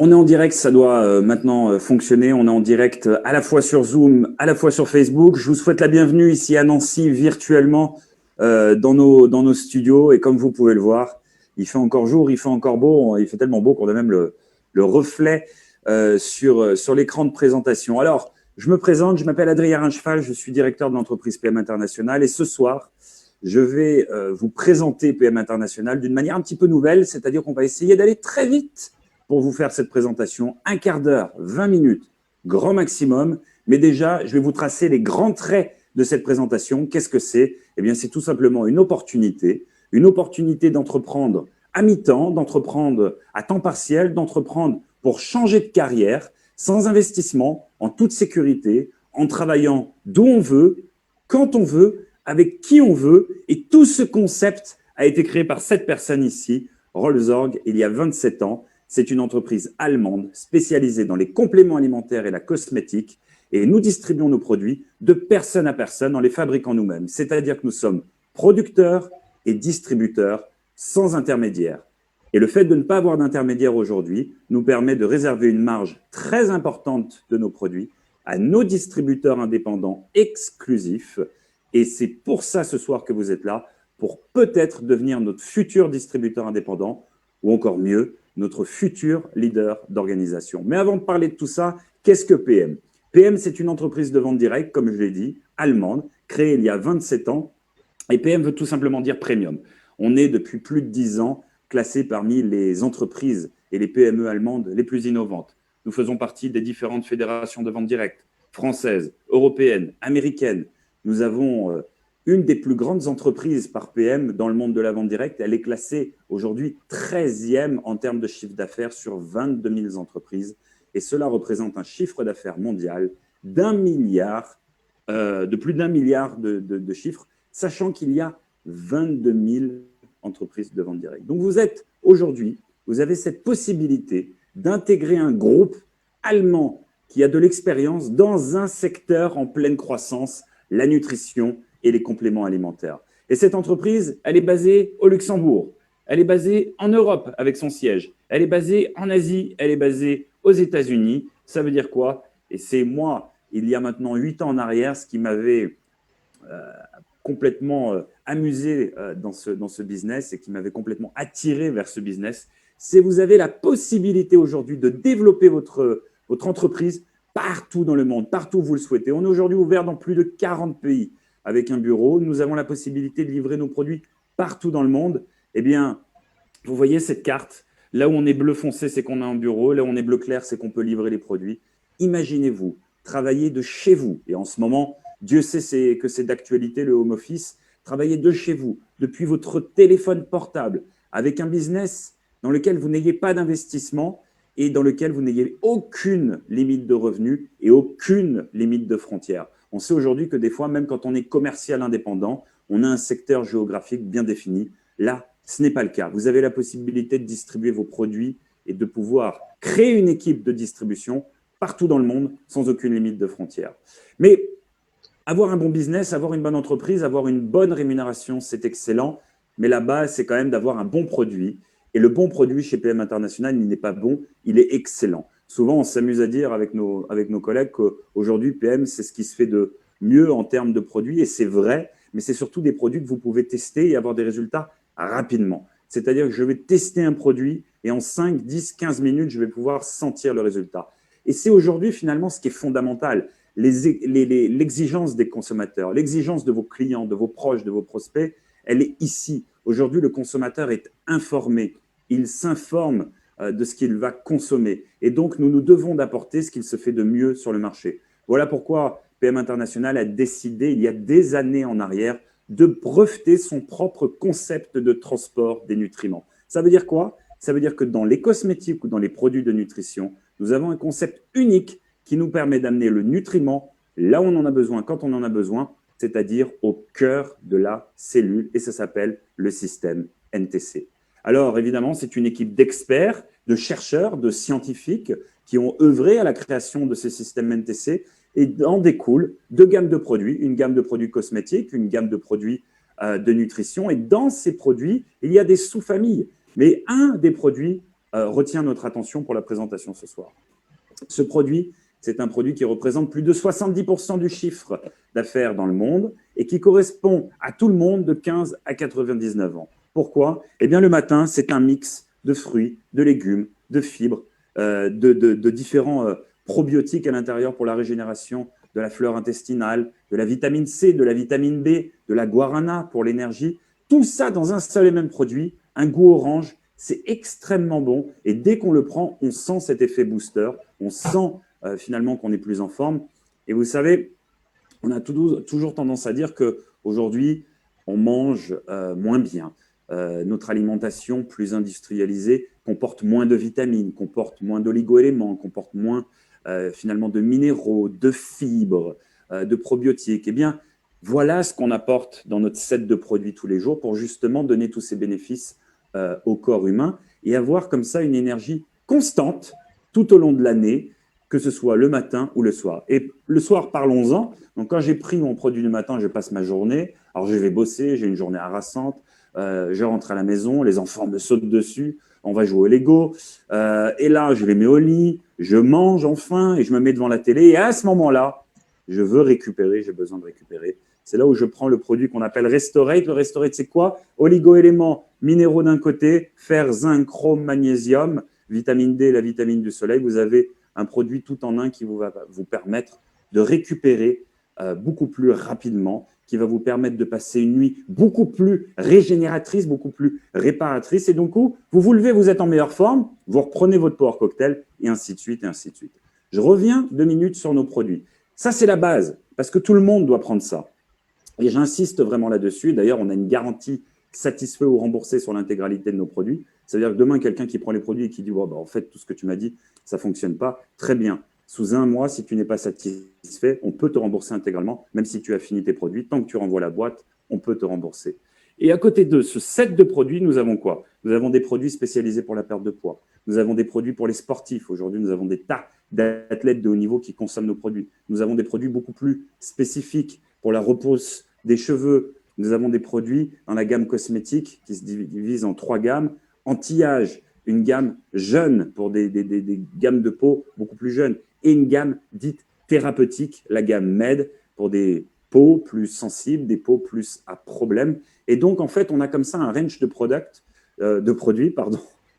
On est en direct, ça doit maintenant fonctionner. On est en direct à la fois sur Zoom, à la fois sur Facebook. Je vous souhaite la bienvenue ici à Nancy virtuellement dans nos studios. Et comme vous pouvez le voir, il fait encore jour, il fait encore beau. Il fait tellement beau qu'on a même le reflet sur l'écran de présentation. Alors, je me présente, je m'appelle Adrien Rincheval, je suis directeur de l'entreprise PM International. Et ce soir, je vais vous présenter PM International d'une manière un petit peu nouvelle, c'est-à-dire qu'on va essayer d'aller très vite pour vous faire cette présentation. Un quart d'heure, 20 minutes, grand maximum. Mais déjà, je vais vous tracer les grands traits de cette présentation. Qu'est-ce que c'est? Eh bien, c'est tout simplement une opportunité d'entreprendre à mi-temps, d'entreprendre à temps partiel, d'entreprendre pour changer de carrière, sans investissement, en toute sécurité, en travaillant d'où on veut, quand on veut, avec qui on veut. Et tout ce concept a été créé par cette personne ici, Rolzorg, il y a 27 ans. C'est une entreprise allemande spécialisée dans les compléments alimentaires et la cosmétique. Et nous distribuons nos produits de personne à personne en les fabriquant nous-mêmes. C'est-à-dire que nous sommes producteurs et distributeurs sans intermédiaire. Et le fait de ne pas avoir d'intermédiaire aujourd'hui nous permet de réserver une marge très importante de nos produits à nos distributeurs indépendants exclusifs. Et c'est pour ça ce soir que vous êtes là, pour peut-être devenir notre futur distributeur indépendant, ou encore mieux, notre futur leader d'organisation. Mais avant de parler de tout ça, qu'est-ce que PM? PM, c'est une entreprise de vente directe, comme je l'ai dit, allemande, créée il y a 27 ans. Et PM veut tout simplement dire premium. On est depuis plus de 10 ans classé parmi les entreprises et les PME allemandes les plus innovantes. Nous faisons partie des différentes fédérations de vente directe, françaises, européennes, américaines. Nous avons une des plus grandes entreprises par PM dans le monde de la vente directe. Elle est classée aujourd'hui 13e en termes de chiffre d'affaires sur 22 000 entreprises. Et cela représente un chiffre d'affaires mondial de plus d'1 milliard de chiffres, sachant qu'il y a 22 000 entreprises de vente directe. Donc vous êtes aujourd'hui, vous avez cette possibilité d'intégrer un groupe allemand qui a de l'expérience dans un secteur en pleine croissance, la nutrition et les compléments alimentaires. Et cette entreprise, elle est basée au Luxembourg, elle est basée en Europe avec son siège, elle est basée en Asie, elle est basée aux États-Unis. Ça veut dire quoi? Et c'est moi, il y a maintenant 8 ans en arrière, ce qui m'avait complètement amusé dans ce business et qui m'avait complètement attiré vers ce business, c'est que vous avez la possibilité aujourd'hui de développer votre entreprise partout dans le monde, partout où vous le souhaitez. On est aujourd'hui ouvert dans plus de 40 pays avec un bureau. Nous avons la possibilité de livrer nos produits partout dans le monde. Eh bien, vous voyez cette carte. Là où on est bleu foncé, c'est qu'on a un bureau. Là où on est bleu clair, c'est qu'on peut livrer les produits. Imaginez-vous travailler de chez vous. Et en ce moment, Dieu sait que c'est d'actualité, le home office. Travailler de chez vous, depuis votre téléphone portable, avec un business dans lequel vous n'ayez pas d'investissement et dans lequel vous n'ayez aucune limite de revenus et aucune limite de frontières. On sait aujourd'hui que des fois, même quand on est commercial indépendant, on a un secteur géographique bien défini. Là, ce n'est pas le cas. Vous avez la possibilité de distribuer vos produits et de pouvoir créer une équipe de distribution partout dans le monde sans aucune limite de frontières. Mais avoir un bon business, avoir une bonne entreprise, avoir une bonne rémunération, c'est excellent. Mais la base, c'est quand même d'avoir un bon produit. Et le bon produit chez PM International, il n'est pas bon, il est excellent. Souvent, on s'amuse à dire avec nos collègues qu'aujourd'hui, PM, c'est ce qui se fait de mieux en termes de produits. Et c'est vrai, mais c'est surtout des produits que vous pouvez tester et avoir des résultats rapidement. C'est-à-dire que je vais tester un produit et en 5, 10, 15 minutes, je vais pouvoir sentir le résultat. Et c'est aujourd'hui, finalement, ce qui est fondamental. L'exigence des consommateurs, l'exigence de vos clients, de vos proches, de vos prospects, elle est ici. Aujourd'hui, le consommateur est informé. Il s'informe de ce qu'il va consommer. Et donc, nous nous devons d'apporter ce qu'il se fait de mieux sur le marché. Voilà pourquoi PM International a décidé, il y a des années en arrière, de breveter son propre concept de transport des nutriments. Ça veut dire quoi? Ça veut dire que dans les cosmétiques ou dans les produits de nutrition, nous avons un concept unique qui nous permet d'amener le nutriment là où on en a besoin, quand on en a besoin, c'est-à-dire au cœur de la cellule, et ça s'appelle le système NTC. Alors évidemment, c'est une équipe d'experts, de chercheurs, de scientifiques qui ont œuvré à la création de ce système NTC et en découle deux gammes de produits, une gamme de produits cosmétiques, une gamme de produits de nutrition. Et dans ces produits, il y a des sous-familles. Mais un des produits retient notre attention pour la présentation ce soir. Ce produit, c'est un produit qui représente plus de 70% du chiffre d'affaires dans le monde et qui correspond à tout le monde de 15 à 99 ans. Pourquoi? Eh bien, le matin, c'est un mix de fruits, de légumes, de fibres, de différents probiotiques à l'intérieur pour la régénération de la flore intestinale, de la vitamine C, de la vitamine B, de la guarana pour l'énergie. Tout ça dans un seul et même produit, un goût orange, c'est extrêmement bon. Et dès qu'on le prend, on sent cet effet booster, on sent finalement qu'on est plus en forme. Et vous savez, on a toujours tendance à dire qu'aujourd'hui, on mange moins bien. Notre alimentation plus industrialisée comporte moins de vitamines, comporte moins d'oligo-éléments, comporte moins finalement de minéraux, de fibres, de probiotiques. Eh bien, voilà ce qu'on apporte dans notre set de produits tous les jours pour justement donner tous ces bénéfices au corps humain et avoir comme ça une énergie constante tout au long de l'année, que ce soit le matin ou le soir. Et le soir, parlons-en. Donc, quand j'ai pris mon produit du matin, je passe ma journée. Alors, je vais bosser, j'ai une journée harassante. Je rentre à la maison, les enfants me sautent dessus, on va jouer au Lego. Et là, je les mets au lit, je mange enfin et je me mets devant la télé. Et à ce moment-là, je veux récupérer, j'ai besoin de récupérer. C'est là où je prends le produit qu'on appelle Restorate. Le Restorate, c'est quoi? Oligo-éléments, minéraux d'un côté, fer, zinc, chrome, magnésium, vitamine D, la vitamine du soleil. Vous avez un produit tout en un qui va vous permettre de récupérer beaucoup plus rapidement, qui va vous permettre de passer une nuit beaucoup plus régénératrice, beaucoup plus réparatrice. Et donc, vous vous levez, vous êtes en meilleure forme, vous reprenez votre Power Cocktail, et ainsi de suite, et ainsi de suite. Je reviens 2 minutes sur nos produits. Ça, c'est la base, parce que tout le monde doit prendre ça. Et j'insiste vraiment là-dessus. D'ailleurs, on a une garantie satisfait ou remboursée sur l'intégralité de nos produits. C'est-à-dire que demain, quelqu'un qui prend les produits et qui dit en fait, tout ce que tu m'as dit, ça ne fonctionne pas. Très bien. Sous 1 mois, si tu n'es pas satisfait, on peut te rembourser intégralement, même si tu as fini tes produits. Tant que tu renvoies la boîte, on peut te rembourser. Et à côté de ce set de produits, nous avons quoi? Nous avons des produits spécialisés pour la perte de poids. Nous avons des produits pour les sportifs. Aujourd'hui, nous avons des tas d'athlètes de haut niveau qui consomment nos produits. Nous avons des produits beaucoup plus spécifiques pour la repousse des cheveux. Nous avons des produits dans la gamme cosmétique qui se divise en 3 gammes. Anti-âge, une gamme jeune pour des gammes de peau beaucoup plus jeunes et une gamme dite thérapeutique, la gamme MED pour des peaux plus sensibles, des peaux plus à problème. Et donc, en fait, on a comme ça un range de produits.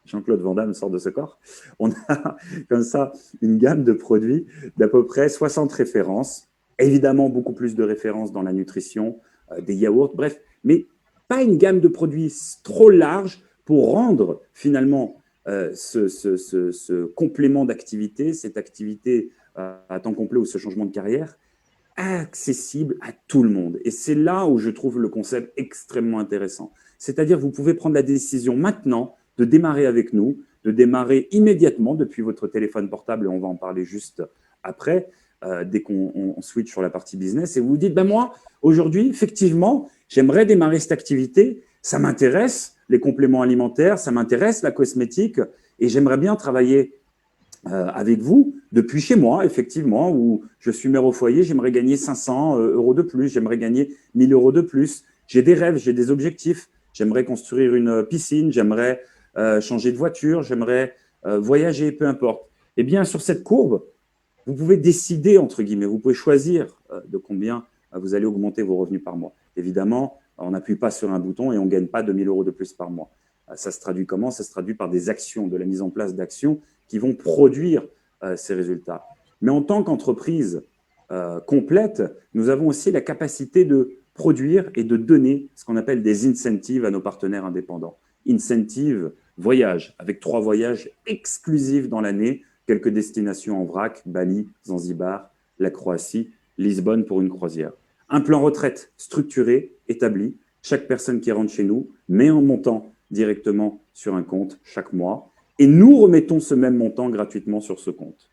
Jean-Claude Van Damme sort de ce corps. On a comme ça une gamme de produits d'à peu près 60 références. Évidemment, beaucoup plus de références dans la nutrition, des yaourts, bref, mais pas une gamme de produits trop large pour rendre finalement ce complément d'activité, cette activité à temps complet ou ce changement de carrière, accessible à tout le monde. Et c'est là où je trouve le concept extrêmement intéressant. C'est-à-dire, vous pouvez prendre la décision maintenant de démarrer avec nous, de démarrer immédiatement depuis votre téléphone portable, et on va en parler juste après, dès qu'on switch sur la partie business, et vous vous dites, moi, aujourd'hui, effectivement, j'aimerais démarrer cette activité, ça m'intéresse, les compléments alimentaires, ça m'intéresse, la cosmétique, et j'aimerais bien travailler avec vous depuis chez moi, effectivement, où je suis mère au foyer, j'aimerais gagner 500 euros de plus, j'aimerais gagner 1000 euros de plus. J'ai des rêves, j'ai des objectifs. J'aimerais construire une piscine, j'aimerais changer de voiture, j'aimerais voyager, peu importe. Eh bien, sur cette courbe, vous pouvez décider, entre guillemets, vous pouvez choisir de combien vous allez augmenter vos revenus par mois. Évidemment, on n'appuie pas sur un bouton et on ne gagne pas 2000 euros de plus par mois. Ça se traduit comment? Ça se traduit par des actions, de la mise en place d'actions qui vont produire ces résultats. Mais en tant qu'entreprise complète, nous avons aussi la capacité de produire et de donner ce qu'on appelle des incentives à nos partenaires indépendants. Incentive voyage, avec 3 voyages exclusifs dans l'année, quelques destinations en vrac, Bali, Zanzibar, la Croatie, Lisbonne pour une croisière. Un plan retraite structuré, établi. Chaque personne qui rentre chez nous met un montant directement sur un compte chaque mois et nous remettons ce même montant gratuitement sur ce compte.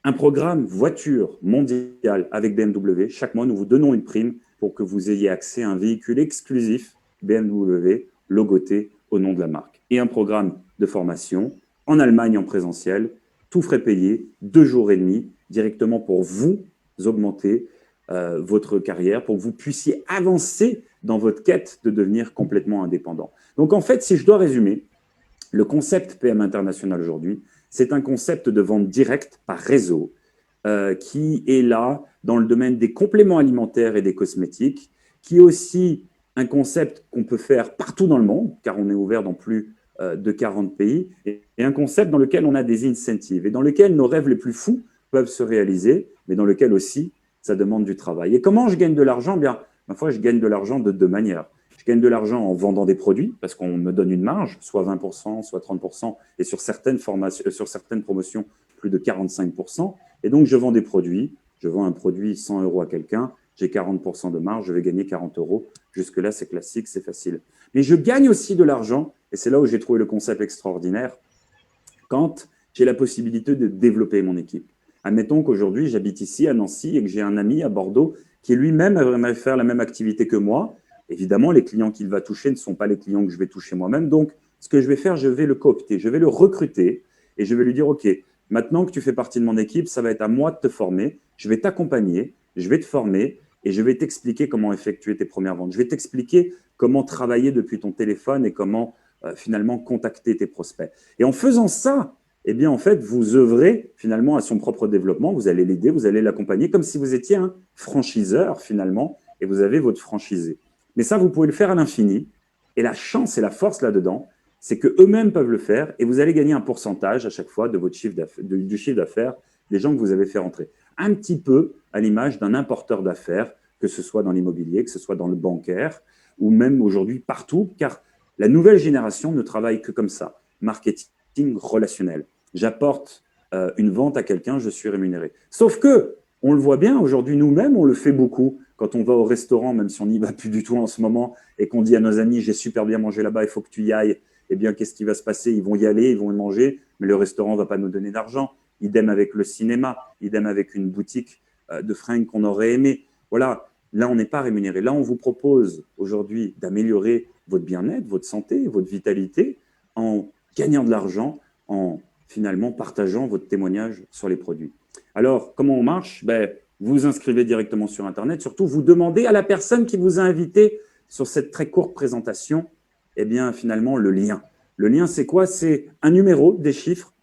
Un programme voiture mondial avec BMW. Chaque mois, nous vous donnons une prime pour que vous ayez accès à un véhicule exclusif BMW, logoté au nom de la marque. Et un programme de formation en Allemagne en présentiel, tout frais payé, 2 jours et demi, directement pour vous augmenter votre carrière, pour que vous puissiez avancer dans votre quête de devenir complètement indépendant. Donc en fait, si je dois résumer, Le concept PM International aujourd'hui, c'est un concept de vente directe par réseau qui est là dans le domaine des compléments alimentaires et des cosmétiques, qui est aussi un concept qu'on peut faire partout dans le monde, car on est ouvert dans plus de 40 pays, et un concept dans lequel on a des incentives et dans lequel nos rêves les plus fous peuvent se réaliser, mais dans lequel aussi ça demande du travail. Et comment je gagne de l'argent? Bien, ma foi, je gagne de l'argent de deux manières. Je gagne de l'argent en vendant des produits, parce qu'on me donne une marge, soit 20%, soit 30%, et sur certaines promotions, plus de 45%. Et donc, je vends des produits. Je vends un produit 100 euros à quelqu'un, j'ai 40% de marge, je vais gagner 40 euros. Jusque-là, c'est classique, c'est facile. Mais je gagne aussi de l'argent, et c'est là où j'ai trouvé le concept extraordinaire, quand j'ai la possibilité de développer mon équipe. Admettons qu'aujourd'hui, j'habite ici à Nancy et que j'ai un ami à Bordeaux qui lui-même aimerait faire la même activité que moi. Évidemment, les clients qu'il va toucher ne sont pas les clients que je vais toucher moi-même. Donc, ce que je vais faire, je vais le coopter, je vais le recruter et je vais lui dire, OK, maintenant que tu fais partie de mon équipe, ça va être à moi de te former, je vais t'accompagner, je vais te former et je vais t'expliquer comment effectuer tes premières ventes. Je vais t'expliquer comment travailler depuis ton téléphone et comment finalement contacter tes prospects. Et en faisant ça, eh bien, en fait, vous œuvrez finalement à son propre développement, vous allez l'aider, vous allez l'accompagner comme si vous étiez un franchiseur finalement et vous avez votre franchisé. Mais ça, vous pouvez le faire à l'infini. Et la chance et la force là-dedans, c'est qu'eux-mêmes peuvent le faire et vous allez gagner un pourcentage à chaque fois de votre du chiffre d'affaires des gens que vous avez fait rentrer. Un petit peu à l'image d'un importeur d'affaires, que ce soit dans l'immobilier, que ce soit dans le bancaire ou même aujourd'hui partout, car la nouvelle génération ne travaille que comme ça. Marketing relationnel. J'apporte une vente à quelqu'un, je suis rémunéré. Sauf que, on le voit bien, aujourd'hui nous-mêmes, on le fait beaucoup. Quand on va au restaurant, même si on n'y va plus du tout en ce moment, et qu'on dit à nos amis, j'ai super bien mangé là-bas, il faut que tu y ailles, eh bien, qu'est-ce qui va se passer? Ils vont y aller, ils vont y manger, mais le restaurant ne va pas nous donner d'argent. Idem avec le cinéma, idem avec une boutique de fringues qu'on aurait aimé. Voilà, là, on n'est pas rémunéré. Là, on vous propose aujourd'hui d'améliorer votre bien-être, votre santé, votre vitalité, en gagnant de l'argent, en finalement partageant votre témoignage sur les produits. Alors, comment on marche? Vous vous inscrivez directement sur Internet. Surtout, vous demandez à la personne qui vous a invité sur cette très courte présentation, eh bien, finalement, le lien. Le lien, c'est quoi? C'est un numéro, des chiffres,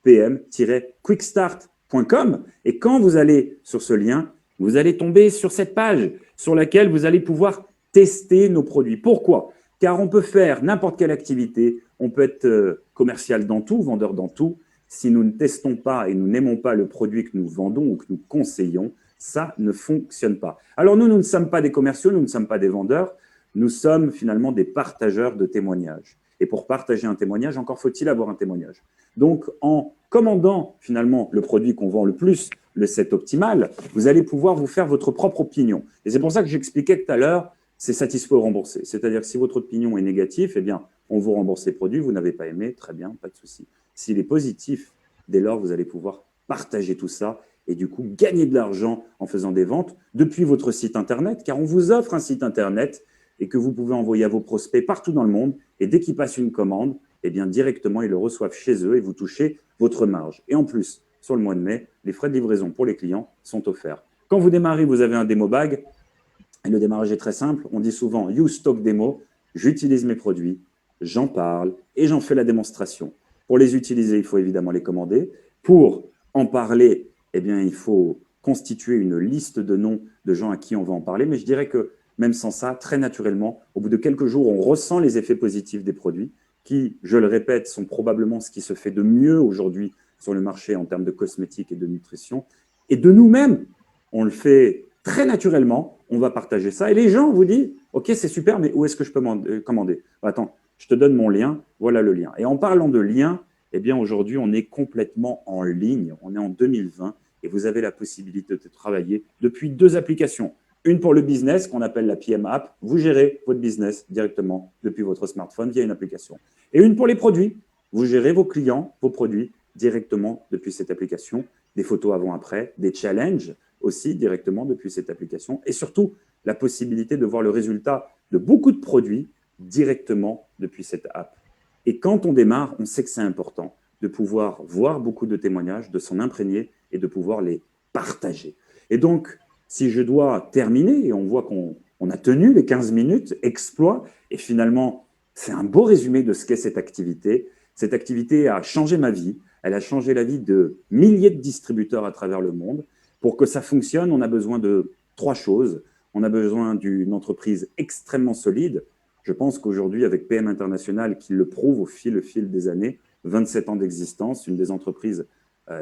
.pm-quickstart.com. Et quand vous allez sur ce lien, vous allez tomber sur cette page sur laquelle vous allez pouvoir tester nos produits. Pourquoi? Car on peut faire n'importe quelle activité, on peut être commercial dans tout, vendeur dans tout. Si nous ne testons pas et nous n'aimons pas le produit que nous vendons ou que nous conseillons, ça ne fonctionne pas. Alors nous ne sommes pas des commerciaux, nous ne sommes pas des vendeurs, nous sommes finalement des partageurs de témoignages. Et pour partager un témoignage, encore faut-il avoir un témoignage. Donc en commandant finalement le produit qu'on vend le plus, le set optimal, vous allez pouvoir vous faire votre propre opinion. Et c'est pour ça que j'expliquais tout à l'heure, c'est satisfait ou remboursé. C'est-à-dire que si votre opinion est négative, eh bien, on vous rembourse les produits, vous n'avez pas aimé, très bien, pas de souci. S'il est positif, dès lors, vous allez pouvoir partager tout ça et du coup gagner de l'argent en faisant des ventes depuis votre site Internet, car on vous offre un site Internet et que vous pouvez envoyer à vos prospects partout dans le monde. Et dès qu'ils passent une commande, eh bien, directement, ils le reçoivent chez eux et vous touchez votre marge. Et en plus, sur le mois de mai, les frais de livraison pour les clients sont offerts. Quand vous démarrez, vous avez un démo bag. Et le démarrage est très simple. On dit souvent « Use Stock Demo ». J'utilise mes produits, j'en parle et j'en fais la démonstration. Pour les utiliser, il faut évidemment les commander. Pour en parler, eh bien, il faut constituer une liste de noms de gens à qui on va en parler. Mais je dirais que même sans ça, très naturellement, au bout de quelques jours, on ressent les effets positifs des produits qui, je le répète, sont probablement ce qui se fait de mieux aujourd'hui sur le marché en termes de cosmétiques et de nutrition. Et de nous-mêmes, on le fait très naturellement, on va partager ça. Et les gens vous disent, OK, c'est super, mais où est-ce que je peux commander? Attends, je te donne mon lien, voilà le lien. Et en parlant de lien, eh bien aujourd'hui, on est complètement en ligne. On est en 2020 et vous avez la possibilité de travailler depuis deux applications. Une pour le business, qu'on appelle la PM App. Vous gérez votre business directement depuis votre smartphone via une application. Et une pour les produits. Vous gérez vos clients, vos produits directement depuis cette application. Des photos avant-après, des challenges aussi directement depuis cette application. Et surtout, la possibilité de voir le résultat de beaucoup de produits directement depuis cette app. Et quand on démarre, on sait que c'est important de pouvoir voir beaucoup de témoignages, de s'en imprégner et de pouvoir les partager. Et donc, si je dois terminer, et on voit qu'on a tenu les 15 minutes, exploit, et finalement, c'est un beau résumé de ce qu'est cette activité, Cette activité a changé ma vie. Elle a changé la vie de milliers de distributeurs à travers le monde. Pour que ça fonctionne, on a besoin de 3 choses. On a besoin d'une entreprise extrêmement solide. Je pense qu'aujourd'hui, avec PM International, qui le prouve au fil des années, 27 ans d'existence, une des entreprises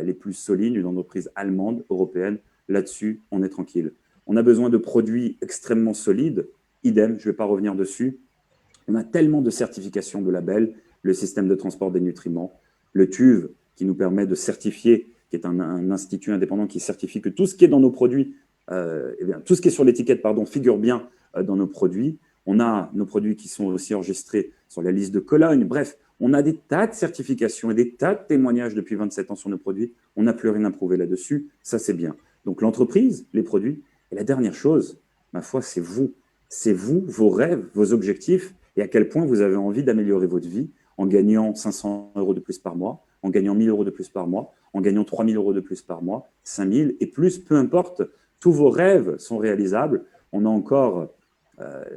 les plus solides, une entreprise allemande, européenne, là-dessus, on est tranquille. On a besoin de produits extrêmement solides. Idem, je ne vais pas revenir dessus. On a tellement de certifications de labels, le système de transport des nutriments, le TÜV qui nous permet de certifier, qui est un institut indépendant qui certifie que tout ce qui est dans nos produits, tout ce qui est sur l'étiquette, figure bien dans nos produits. On a nos produits qui sont aussi enregistrés sur la liste de Cologne. Bref, on a des tas de certifications et des tas de témoignages depuis 27 ans sur nos produits. On n'a plus rien à prouver là-dessus. Ça, c'est bien. Donc, l'entreprise, les produits. Et la dernière chose, ma foi, c'est vous. C'est vous, vos rêves, vos objectifs et à quel point vous avez envie d'améliorer votre vie en gagnant 500 € de plus par mois, en gagnant 1 000 € de plus par mois, en gagnant 3 000 € de plus par mois, 5 000 et plus, peu importe. Tous vos rêves sont réalisables. On a encore,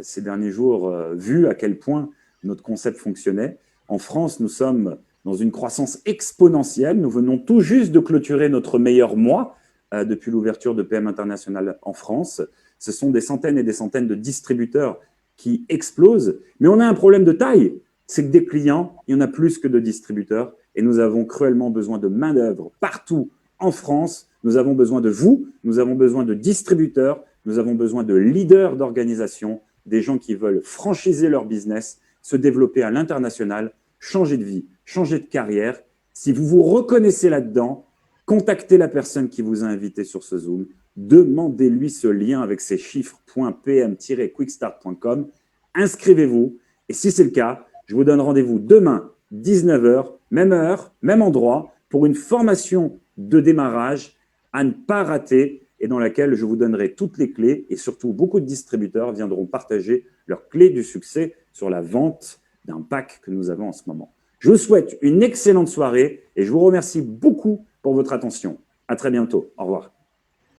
ces derniers jours, vu à quel point notre concept fonctionnait. En France, nous sommes dans une croissance exponentielle. Nous venons tout juste de clôturer notre meilleur mois depuis l'ouverture de PM International en France. Ce sont des centaines et des centaines de distributeurs qui explosent. Mais on a un problème de taille. C'est que des clients, il y en a plus que de distributeurs. Et nous avons cruellement besoin de main-d'œuvre partout en France. Nous avons besoin de vous. Nous avons besoin de distributeurs. Nous avons besoin de leaders d'organisation, des gens qui veulent franchiser leur business, se développer à l'international, changer de vie, changer de carrière. Si vous vous reconnaissez là-dedans, contactez la personne qui vous a invité sur ce Zoom. Demandez-lui ce lien avec ses chiffres .pm-quickstart.com. Inscrivez-vous. Et si c'est le cas, je vous donne rendez-vous demain, 19 h, même heure, même endroit, pour une formation de démarrage à ne pas rater et dans laquelle je vous donnerai toutes les clés et surtout beaucoup de distributeurs viendront partager leurs clés du succès sur la vente d'un pack que nous avons en ce moment. Je vous souhaite une excellente soirée et je vous remercie beaucoup pour votre attention. À très bientôt. Au revoir.